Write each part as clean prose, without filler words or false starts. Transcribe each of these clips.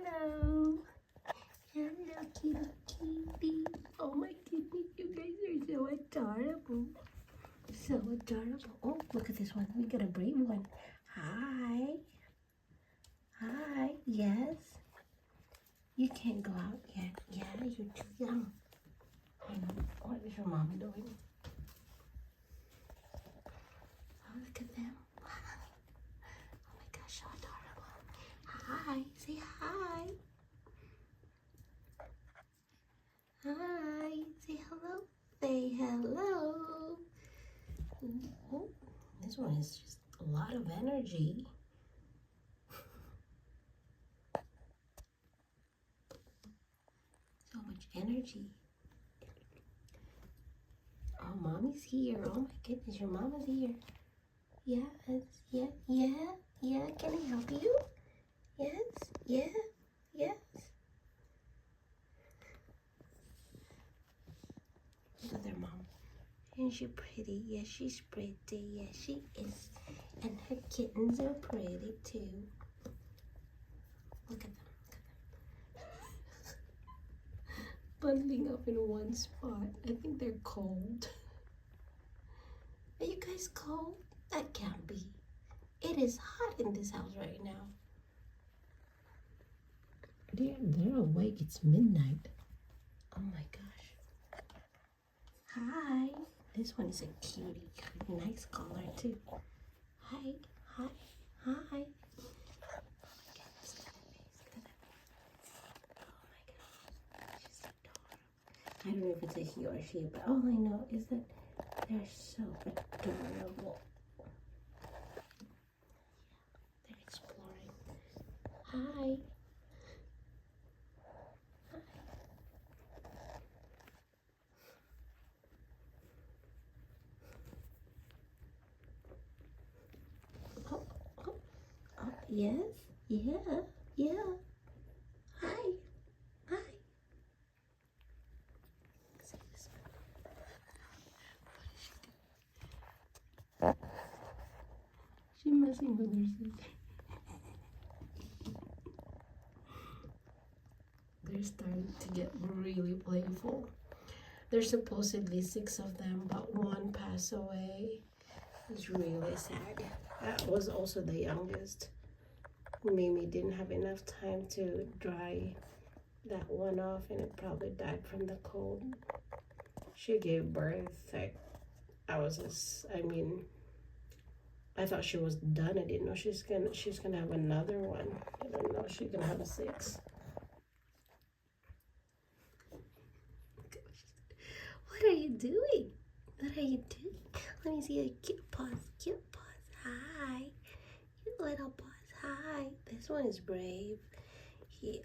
Hello. Hello, kitty kitty. Oh my goodness, you guys are so adorable. So adorable. Oh, look at this one. We got a brave one. Hi. Hi. Yes. You can't go out yet. Yeah, you're too young. I know. What is your mom doing? Oh, look at them. Oh my gosh, so adorable. Hi. Say hi. Hi. Say hello. Say hello. Oh, this one is just a lot of energy. So much energy. Oh, mommy's here. Oh my goodness, your mama's here. Yes, yeah, yeah, yeah. Can I help you? Yes, yeah, yes. Look at their mom. Isn't she pretty? Yes, she's pretty. Yes, she is. And her kittens are pretty too. Look at them. Bundling up in one spot. I think they're cold. Are you guys cold? That can't be. It is hot in this house right now. They're awake. It's midnight. Oh my gosh. Hi. This one is a cutie. Nice color too. Hi. Hi. Hi. I don't know if it's a he or she, but all I know is that they're so adorable. They're exploring. Hi. Oh, oh, oh, yes, yeah, yeah. Hi, hi. See this one. What is she doing? She's messing with her sister. They're starting to get really playful. There's supposedly 6 of them, but one passed away. It's really sad. That was also the youngest. Mimi didn't have enough time to dry that one off, and it probably died from the cold. She gave birth. I thought she was done. I didn't know she's gonna have another one. I didn't know she's gonna have 6. What are you doing? What are you doing? Let me see your cute paws. Cute paws. Hi. You little paws. Hi. This one is brave. He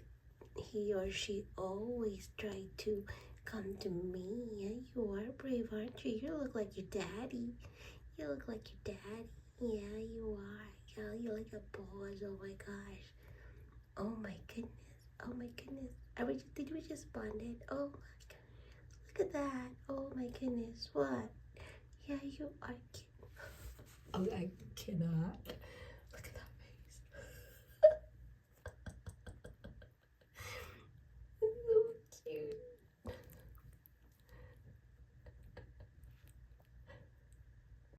or she always try to come to me. Yeah, you are brave, aren't you? You look like your daddy. You look like your daddy. Yeah, you are. Yeah, you like a paws. Oh my gosh. Oh my goodness. Oh my goodness. Did we just bond it? Oh my goodness. Look at that. Oh my goodness. What? Yeah, you are cute. Oh, I cannot.